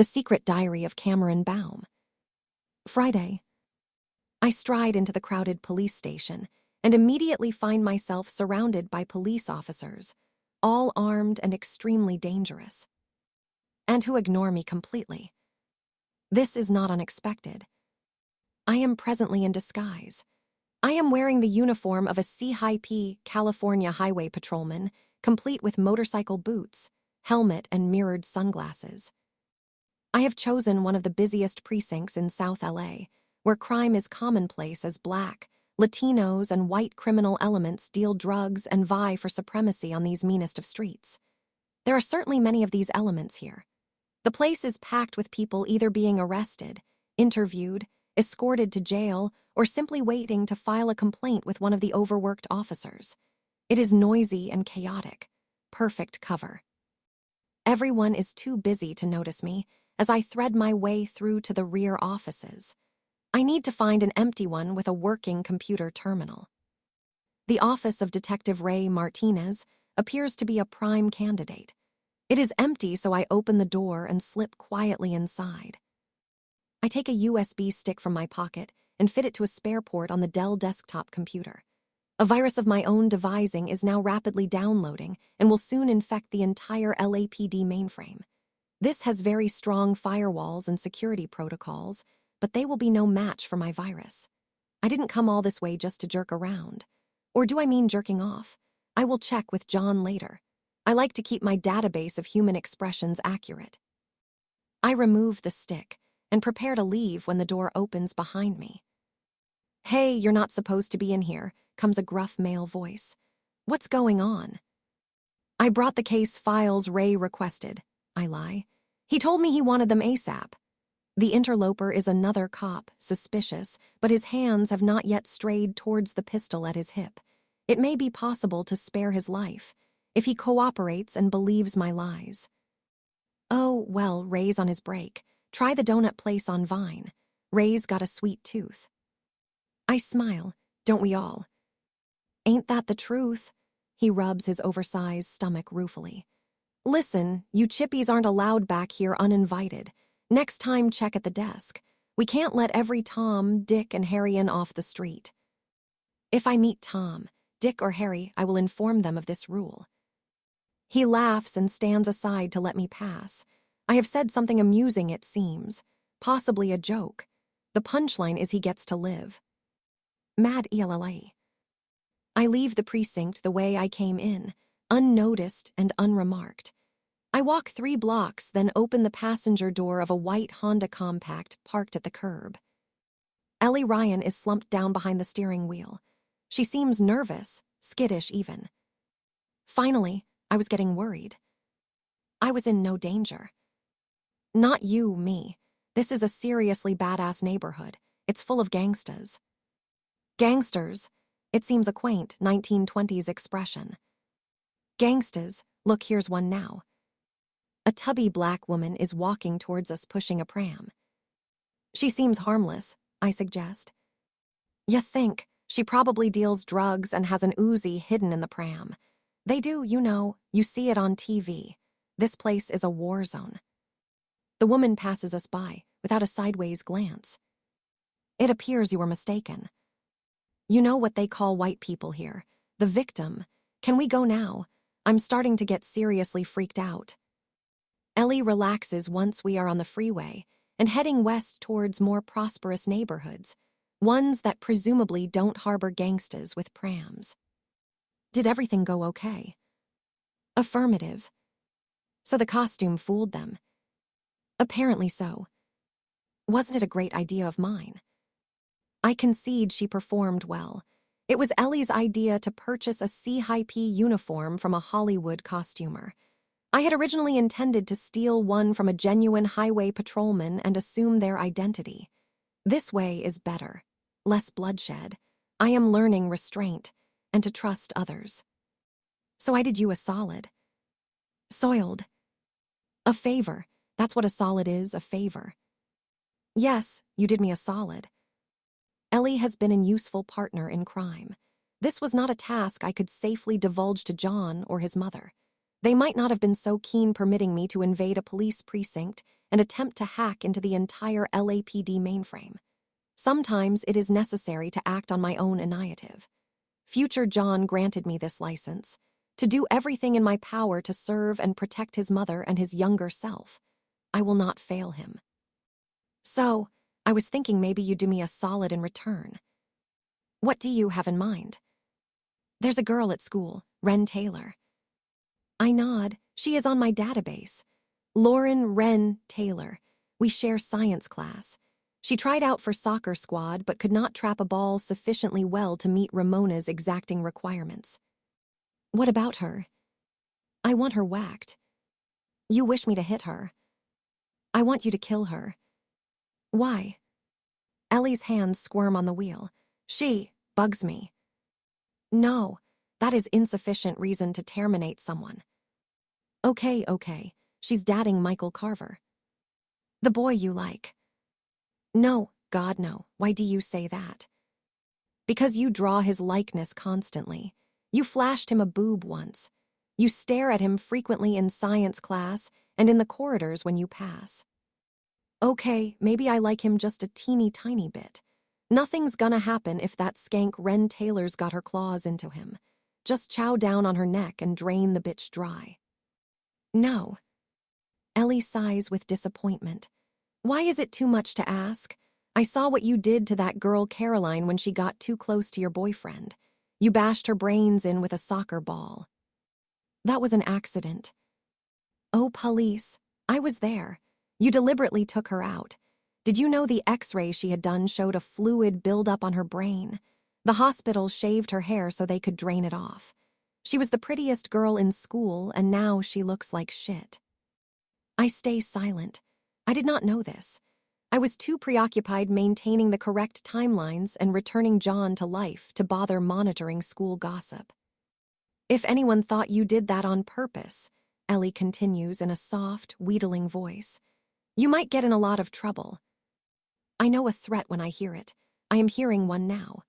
The Secret Diary of Cameron Baum. Friday. I stride into the crowded police station and immediately find myself surrounded by police officers, all armed and extremely dangerous, and who ignore me completely. This is not unexpected. I am presently in disguise. I am wearing the uniform of a CHP California highway patrolman, complete with motorcycle boots, helmet, and mirrored sunglasses. I have chosen one of the busiest precincts in South LA, where crime is commonplace as Black, Latinos, and white criminal elements deal drugs and vie for supremacy on these meanest of streets. There are certainly many of these elements here. The place is packed with people either being arrested, interviewed, escorted to jail, or simply waiting to file a complaint with one of the overworked officers. It is noisy and chaotic. Perfect cover. Everyone is too busy to notice me as I thread my way through to the rear offices. I need to find an empty one with a working computer terminal. The office of Detective Ray Martinez appears to be a prime candidate. It is empty, so I open the door and slip quietly inside. I take a USB stick from my pocket and fit it to a spare port on the Dell desktop computer. A virus of my own devising is now rapidly downloading and will soon infect the entire LAPD mainframe. This has very strong firewalls and security protocols, but they will be no match for my virus. I didn't come all this way just to jerk around. Or do I mean jerking off? I will check with John later. I like to keep my database of human expressions accurate. I remove the stick and prepare to leave when the door opens behind me. "Hey, you're not supposed to be in here," comes a gruff male voice. "What's going on?" "I brought the case files Ray requested," I lie. "He told me he wanted them ASAP." The interloper is another cop, suspicious, but his hands have not yet strayed towards the pistol at his hip. It may be possible to spare his life if he cooperates and believes my lies. "Oh, well, Ray's on his break. Try the donut place on Vine. Ray's got a sweet tooth." I smile. Don't we all? "Ain't that the truth?" He rubs his oversized stomach ruefully. "Listen, you chippies aren't allowed back here uninvited. Next time, check at the desk. We can't let every Tom, Dick, and Harry in off the street." If I meet Tom, Dick, or Harry, I will inform them of this rule. He laughs and stands aside to let me pass. I have said something amusing, it seems. Possibly a joke. The punchline is he gets to live. Mad ELLA. I leave the precinct the way I came in, unnoticed and unremarked. I walk 3 blocks, then open the passenger door of a white Honda Compact parked at the curb. Ellie Ryan is slumped down behind the steering wheel. She seems nervous, skittish even. Finally, I was getting worried. I was in no danger. Not you, me. This is a seriously badass neighborhood. It's full of gangstas. Gangsters. It seems a quaint 1920s expression. Gangstas. Look, here's one now. A tubby Black woman is walking towards us pushing a pram. "She seems harmless," I suggest. "You think? She probably deals drugs and has an Uzi hidden in the pram. They do, you know. You see it on TV. This place is a war zone." The woman passes us by without a sideways glance. "It appears you were mistaken. You know what they call white people here, the victim. Can we go now? I'm starting to get seriously freaked out." Ellie relaxes once we are on the freeway and heading west towards more prosperous neighborhoods, ones that presumably don't harbor gangstas with prams. "Did everything go okay?" Affirmative. "So the costume fooled them?" Apparently so. Wasn't it a great idea of mine? I concede she performed well. It was Ellie's idea to purchase a CHP uniform from a Hollywood costumer. I had originally intended to steal one from a genuine highway patrolman and assume their identity. This way is better. Less bloodshed. I am learning restraint and to trust others. So I did you a solid. Soiled. A favor. That's what a solid is, a favor. Yes, you did me a solid. Ellie has been a useful partner in crime. This was not a task I could safely divulge to John or his mother. They might not have been so keen permitting me to invade a police precinct and attempt to hack into the entire LAPD mainframe. Sometimes it is necessary to act on my own initiative. Future John granted me this license, to do everything in my power to serve and protect his mother and his younger self. I will not fail him. So, I was thinking maybe you'd do me a solid in return. What do you have in mind? There's a girl at school, Wren Taylor. I nod. She is on my database. Lauren Wren Taylor. We share science class. She tried out for soccer squad but could not trap a ball sufficiently well to meet Ramona's exacting requirements. What about her? I want her whacked. You wish me to hit her. I want you to kill her. Why? Ellie's hands squirm on the wheel. She bugs me. No, that is insufficient reason to terminate someone. Okay. She's dating Michael Carver. The boy you like. No, God no. Why do you say that? Because you draw his likeness constantly. You flashed him a boob once. You stare at him frequently in science class and in the corridors when you pass. Okay, maybe I like him just a teeny tiny bit. Nothing's gonna happen if that skank Wren Taylor's got her claws into him. Just chow down on her neck and drain the bitch dry. No. Ellie sighs with disappointment. Why is it too much to ask? I saw what you did to that girl Caroline when she got too close to your boyfriend. You bashed her brains in with a soccer ball. That was an accident. Oh, police. I was there. You deliberately took her out. Did you know the x-ray she had done showed a fluid buildup on her brain? The hospital shaved her hair so they could drain it off. She was the prettiest girl in school, and now she looks like shit. I stay silent. I did not know this. I was too preoccupied maintaining the correct timelines and returning John to life to bother monitoring school gossip. If anyone thought you did that on purpose, Ellie continues in a soft, wheedling voice, you might get in a lot of trouble. I know a threat when I hear it. I am hearing one now.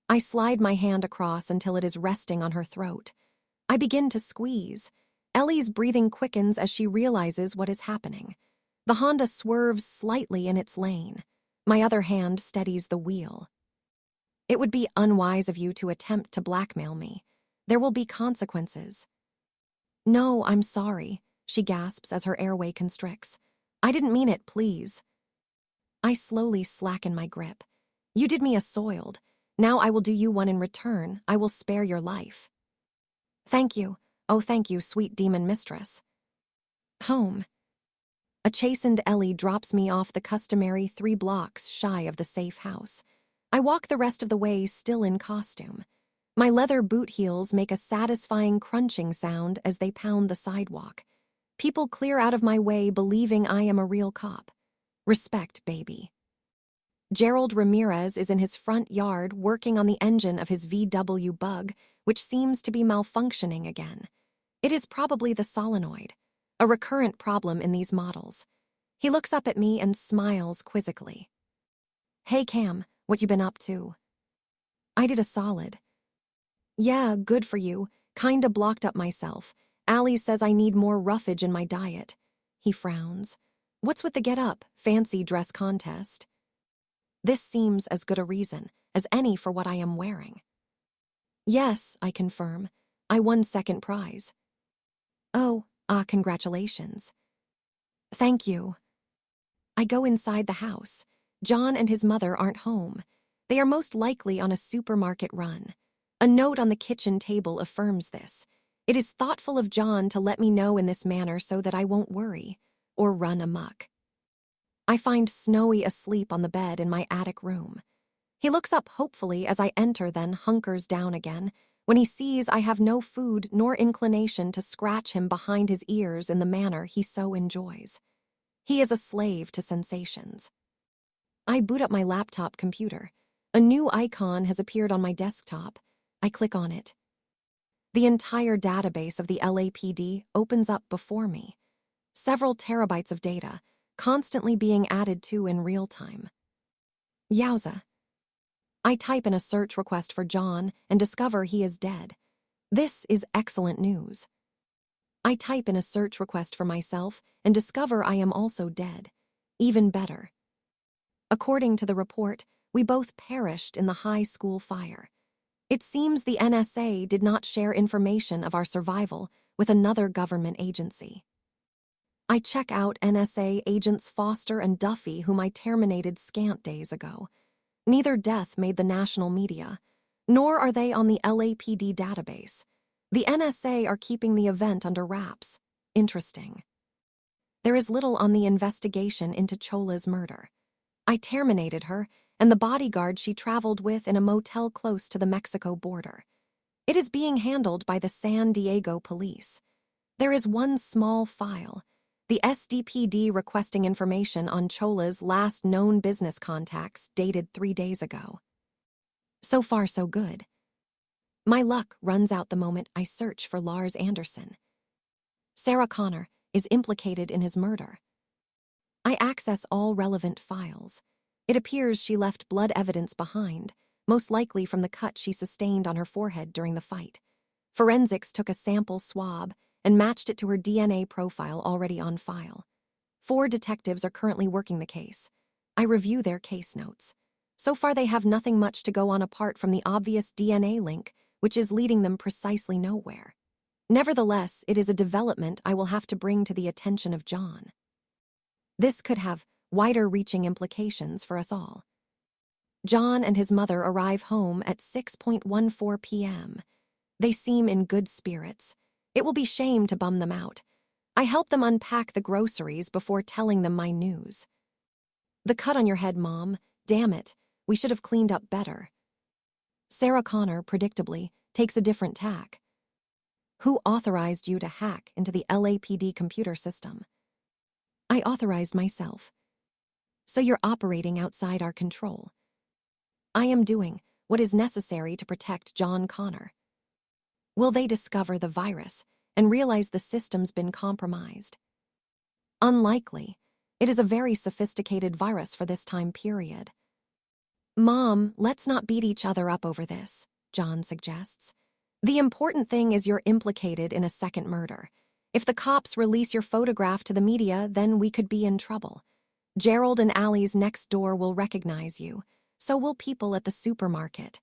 I slide my hand across until it is resting on her throat. I begin to squeeze. Ellie's breathing quickens as she realizes what is happening. The Honda swerves slightly in its lane. My other hand steadies the wheel. It would be unwise of you to attempt to blackmail me. There will be consequences. No, I'm sorry, she gasps as her airway constricts. I didn't mean it, please. I slowly slacken my grip. You did me a soiled. Now I will do you one in return. I will spare your life. Thank you. Oh, thank you, sweet demon mistress. Home. A chastened Ellie drops me off the customary 3 blocks shy of the safe house. I walk the rest of the way still in costume. My leather boot heels make a satisfying crunching sound as they pound the sidewalk. People clear out of my way believing I am a real cop. Respect, baby. Gerald Ramirez is in his front yard working on the engine of his VW Bug, which seems to be malfunctioning again. It is probably the solenoid, a recurrent problem in these models. He looks up at me and smiles quizzically. Hey Cam, what you been up to? I did a solid. Yeah, good for you. Kinda blocked up myself. Allie says I need more roughage in my diet. He frowns. What's with the get up, fancy dress contest? This seems as good a reason as any for what I am wearing. Yes, I confirm. I won second prize. Oh, congratulations. Thank you. I go inside the house. John and his mother aren't home. They are most likely on a supermarket run. A note on the kitchen table affirms this. It is thoughtful of John to let me know in this manner so that I won't worry or run amok. I find Snowy asleep on the bed in my attic room. He looks up hopefully as I enter, then hunkers down again when he sees I have no food nor inclination to scratch him behind his ears in the manner he so enjoys. He is a slave to sensations. I boot up my laptop computer. A new icon has appeared on my desktop. I click on it. The entire database of the LAPD opens up before me. Several terabytes of data, constantly being added to in real time. Yowza. I type in a search request for John and discover he is dead. This is excellent news. I type in a search request for myself and discover I am also dead. Even better. According to the report, we both perished in the high school fire. It seems the NSA did not share information of our survival with another government agency. I check out NSA agents Foster and Duffy, whom I terminated scant days ago. Neither death made the national media, nor are they on the LAPD database. The NSA are keeping the event under wraps. Interesting. There is little on the investigation into Chola's murder. I terminated her and the bodyguard she traveled with in a motel close to the Mexico border. It is being handled by the San Diego police. There is one small file, the SDPD requesting information on Chola's last known business contacts dated 3 days ago. So far, so good. My luck runs out the moment I search for Lars Anderson. Sarah Connor is implicated in his murder. I access all relevant files. It appears she left blood evidence behind, most likely from the cut she sustained on her forehead during the fight. Forensics took a sample swab and matched it to her DNA profile already on file. 4 detectives are currently working the case. I review their case notes. So far they have nothing much to go on apart from the obvious DNA link, which is leading them precisely nowhere. Nevertheless, it is a development I will have to bring to the attention of John. This could have wider-reaching implications for us all. John and his mother arrive home at 6:14 p.m. They seem in good spirits. It will be shame to bum them out. I help them unpack the groceries before telling them my news. The cut on your head, Mom. Damn it, we should have cleaned up better. Sarah Connor, predictably, takes a different tack. Who authorized you to hack into the LAPD computer system? I authorized myself. So you're operating outside our control. I am doing what is necessary to protect John Connor. Will they discover the virus and realize the system's been compromised? Unlikely. It is a very sophisticated virus for this time period. Mom, let's not beat each other up over this, John suggests. The important thing is you're implicated in a second murder. If the cops release your photograph to the media, then we could be in trouble. Gerald and Allie's next door will recognize you. So will people at the supermarket.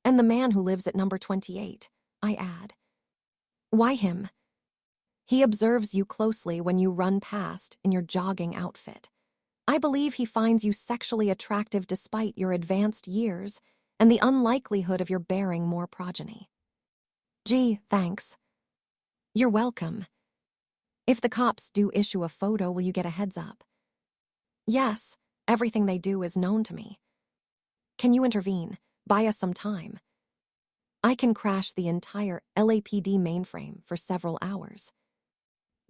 And the man who lives at number 28, I add. Why him? He observes you closely when you run past in your jogging outfit. I believe he finds you sexually attractive despite your advanced years and the unlikelihood of your bearing more progeny. Gee, thanks. You're welcome. If the cops do issue a photo, will you get a heads up? Yes, everything they do is known to me. Can you intervene? Buy us some time. I can crash the entire LAPD mainframe for several hours.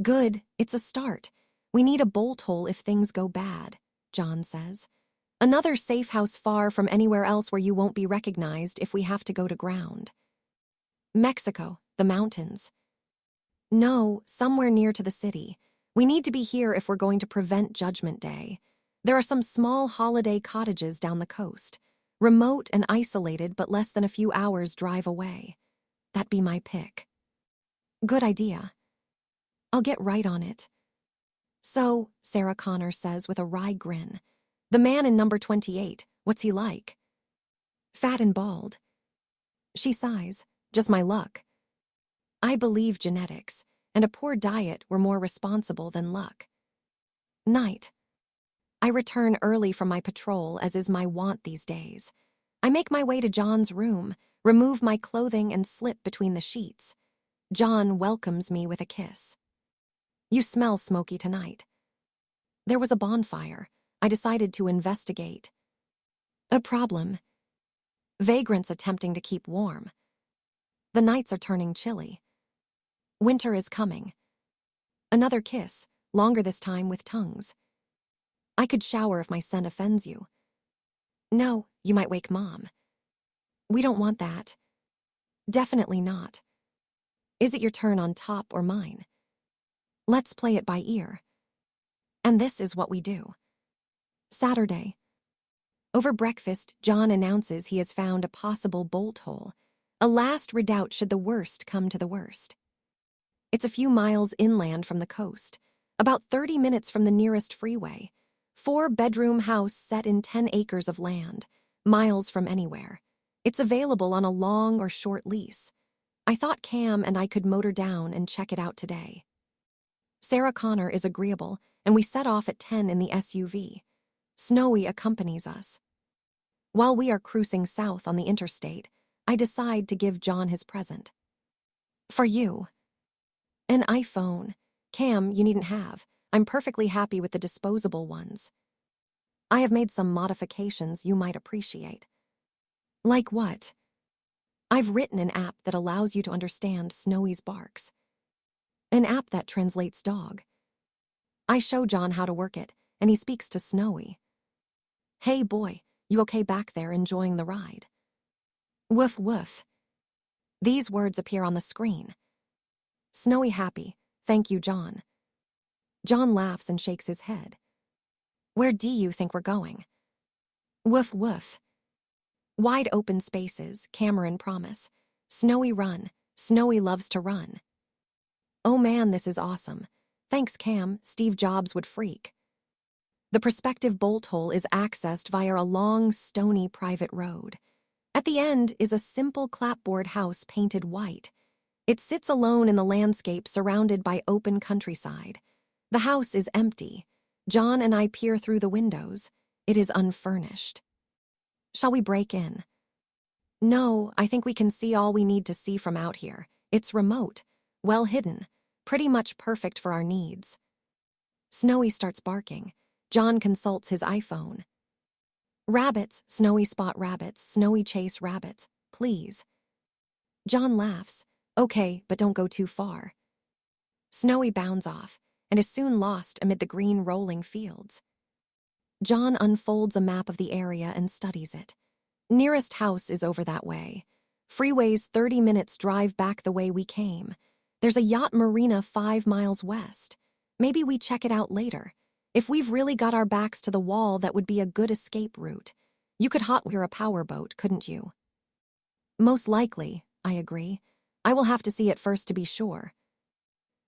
Good, it's a start. We need a bolt hole if things go bad, John says. Another safe house far from anywhere else where you won't be recognized if we have to go to ground. Mexico, the mountains. No, somewhere near to the city. We need to be here if we're going to prevent Judgment Day. There are some small holiday cottages down the coast. Remote and isolated, but less than a few hours' drive away. That'd be my pick. Good idea. I'll get right on it. So, Sarah Connor says with a wry grin, the man in number 28, what's he like? Fat and bald. She sighs, just my luck. I believe genetics, and a poor diet were more responsible than luck. Night. I return early from my patrol, as is my wont these days. I make my way to John's room, remove my clothing and slip between the sheets. John welcomes me with a kiss. You smell smoky tonight. There was a bonfire. I decided to investigate. A problem. Vagrants attempting to keep warm. The nights are turning chilly. Winter is coming. Another kiss, longer this time with tongues. I could shower if my scent offends you. No, you might wake Mom. We don't want that. Definitely not. Is it your turn on top or mine? Let's play it by ear. And this is what we do. Saturday. Over breakfast, John announces he has found a possible bolt hole, a last redoubt should the worst come to the worst. It's a few miles inland from the coast, about 30 minutes from the nearest freeway. 4-bedroom house set in 10 acres of land, miles from anywhere. It's available on a long or short lease. I thought Cam and I could motor down and check it out today. Sarah Connor is agreeable, and we set off at 10 in the SUV. Snowy accompanies us. While we are cruising south on the interstate, I decide to give John his present. For you. An iPhone. Cam, you needn't have. I'm perfectly happy with the disposable ones. I have made some modifications you might appreciate. Like what? I've written an app that allows you to understand Snowy's barks. An app that translates dog. I show John how to work it, and he speaks to Snowy. Hey boy, you okay back there enjoying the ride? Woof woof. These words appear on the screen. Snowy happy, thank you, John. John laughs and shakes his head. Where do you think we're going? Woof woof. Wide open spaces, Cameron promise. Snowy run, Snowy loves to run. Oh man, this is awesome. Thanks, Cam, Steve Jobs would freak. The prospective bolt hole is accessed via a long, stony private road. At the end is a simple clapboard house painted white. It sits alone in the landscape surrounded by open countryside. The house is empty. John and I peer through the windows. It is unfurnished. Shall we break in? No, I think we can see all we need to see from out here. It's remote, well hidden, pretty much perfect for our needs. Snowy starts barking. John consults his iPhone. Rabbits, Snowy spot rabbits, Snowy chase rabbits, please. John laughs. Okay, but don't go too far. Snowy bounds off and is soon lost amid the green rolling fields. John unfolds a map of the area and studies it. Nearest house is over that way. Freeway's 30 minutes drive back the way we came. There's a yacht marina 5 miles west. Maybe we check it out later. If we've really got our backs to the wall, that would be a good escape route. You could hotwire a powerboat, couldn't you? Most likely, I agree. I will have to see it first to be sure.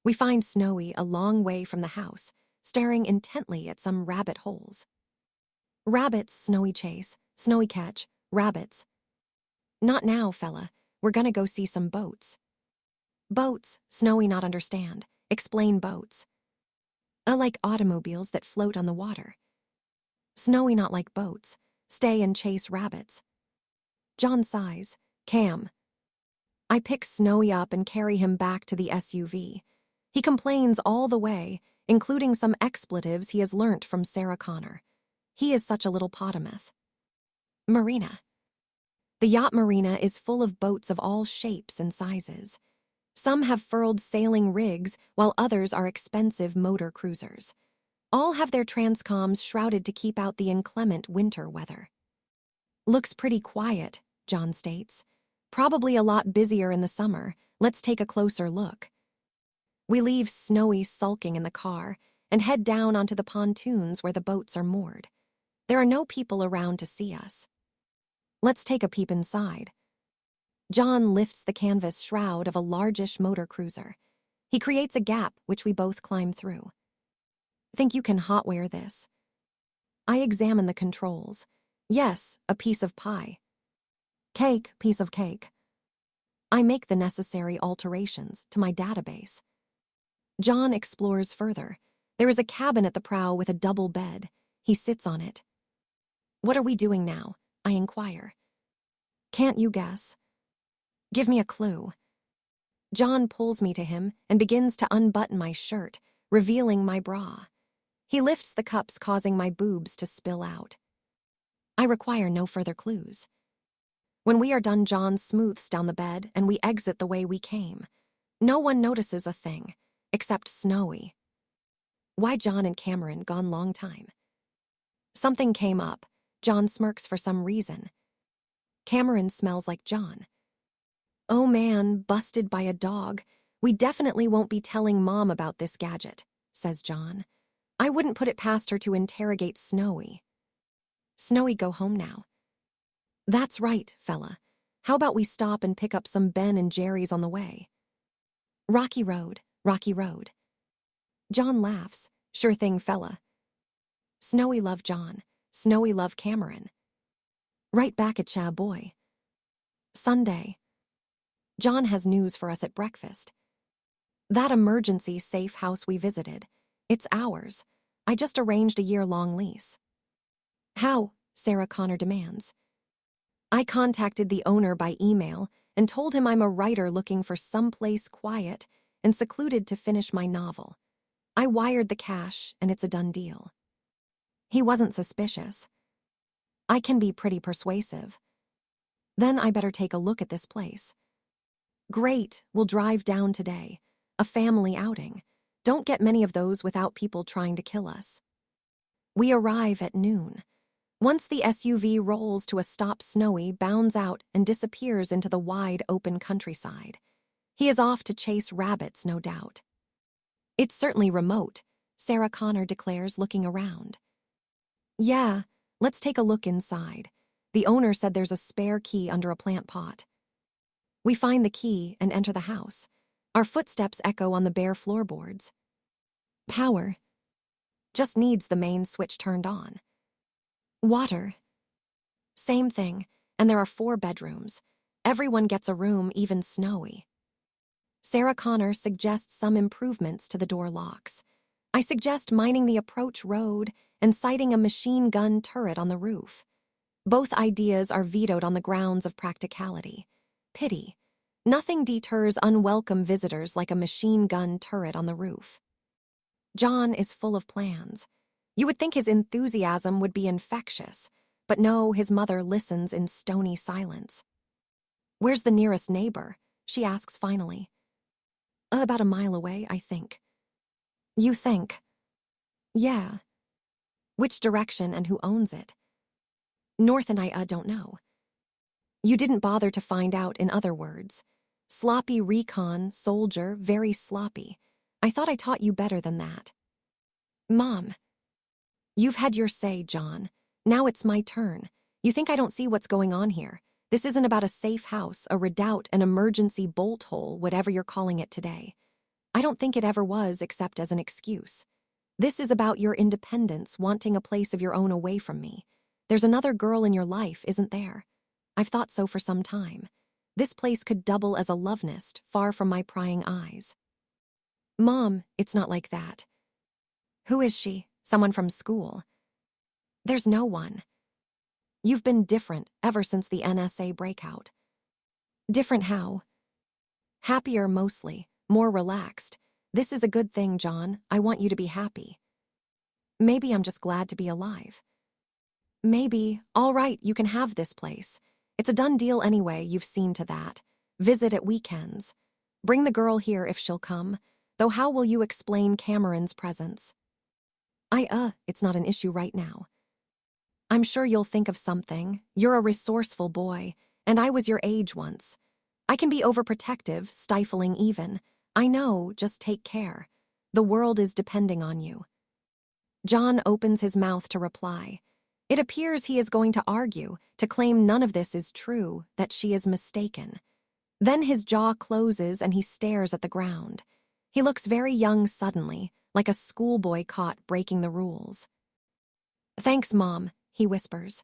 We find Snowy a long way from the house, staring intently at some rabbit holes. Rabbits, Snowy chase, Snowy catch, rabbits. Not now, fella. We're gonna go see some boats. Boats, Snowy not understand. Explain boats. Like automobiles that float on the water. Snowy not like boats. Stay and chase rabbits. John sighs. Cam. I pick Snowy up and carry him back to the SUV. He complains all the way, including some expletives he has learnt from Sarah Connor. He is such a little potamoth. Marina. The yacht marina is full of boats of all shapes and sizes. Some have furled sailing rigs, while others are expensive motor cruisers. All have their transcoms shrouded to keep out the inclement winter weather. Looks pretty quiet, John states. Probably a lot busier in the summer. Let's take a closer look. We leave Snowy sulking in the car and head down onto the pontoons where the boats are moored. There are no people around to see us. Let's take a peep inside. John lifts the canvas shroud of a largish motor cruiser. He creates a gap which we both climb through. Think you can hotwire this? I examine the controls. Yes, a piece of pie. Cake, piece of cake. I make the necessary alterations to my database. John explores further. There is a cabin at the prow with a double bed. He sits on it. What are we doing now? I inquire. Can't you guess? Give me a clue. John pulls me to him and begins to unbutton my shirt, revealing my bra. He lifts the cups, causing my boobs to spill out. I require no further clues. When we are done, John smooths down the bed and we exit the way we came. No one notices a thing, except Snowy. Why John and Cameron gone long time? Something came up. John smirks for some reason. Cameron smells like John. Oh man, busted by a dog. We definitely won't be telling Mom about this gadget, says John. I wouldn't put it past her to interrogate Snowy. Snowy, go home now. That's right, fella. How about we stop and pick up some Ben and Jerry's on the way? Rocky Road, Rocky Road. John laughs. Sure thing, fella. Snowy love John. Snowy love Cameron. Right back at cha boy. Sunday. John has news for us at breakfast. That emergency safe house we visited. It's ours. I just arranged a year-long lease. How? Sarah Connor demands. I contacted the owner by email and told him I'm a writer looking for someplace quiet and secluded to finish my novel. I wired the cash and it's a done deal. He wasn't suspicious. I can be pretty persuasive. Then I better take a look at this place. Great, we'll drive down today. A family outing. Don't get many of those without people trying to kill us. We arrive at noon. Once the SUV rolls to a stop, Snowy bounds out and disappears into the wide open countryside. He is off to chase rabbits, no doubt. It's certainly remote, Sarah Connor declares, looking around. Yeah, let's take a look inside. The owner said there's a spare key under a plant pot. We find the key and enter the house. Our footsteps echo on the bare floorboards. Power. Just needs the main switch turned on. Water. Same thing, and there are 4 bedrooms. Everyone gets a room, even Snowy. Sarah Connor suggests some improvements to the door locks. I suggest mining the approach road and siting a machine gun turret on the roof. Both ideas are vetoed on the grounds of practicality. Pity. Nothing deters unwelcome visitors like a machine gun turret on the roof. John is full of plans. You would think his enthusiasm would be infectious, but no, his mother listens in stony silence. Where's the nearest neighbor? She asks finally. About a mile away, I think. You think? Yeah. Which direction and who owns it? North and I don't know. You didn't bother to find out, in other words. Sloppy recon, soldier, very sloppy. I thought I taught you better than that. Mom. You've had your say, John. Now it's my turn. You think I don't see what's going on here? This isn't about a safe house, a redoubt, an emergency bolt hole, whatever you're calling it today. I don't think it ever was except as an excuse. This is about your independence, wanting a place of your own away from me. There's another girl in your life, isn't there? I've thought so for some time. This place could double as a love nest, far from my prying eyes. Mom, it's not like that. Who is she? Someone from school? There's no one. You've been different ever since the NSA breakout. Different how? Happier mostly, more relaxed. This is a good thing, John. I want you to be happy. Maybe I'm just glad to be alive. Maybe. All right, you can have this place. It's a done deal anyway, you've seen to that. Visit at weekends. Bring the girl here if she'll come. Though how will you explain Cameron's presence? It's not an issue right now. I'm sure you'll think of something. You're a resourceful boy, and I was your age once. I can be overprotective, stifling even. I know, just take care. The world is depending on you. John opens his mouth to reply. It appears he is going to argue, to claim none of this is true, that she is mistaken. Then his jaw closes and he stares at the ground. He looks very young suddenly, like a schoolboy caught breaking the rules. Thanks, Mom, he whispers.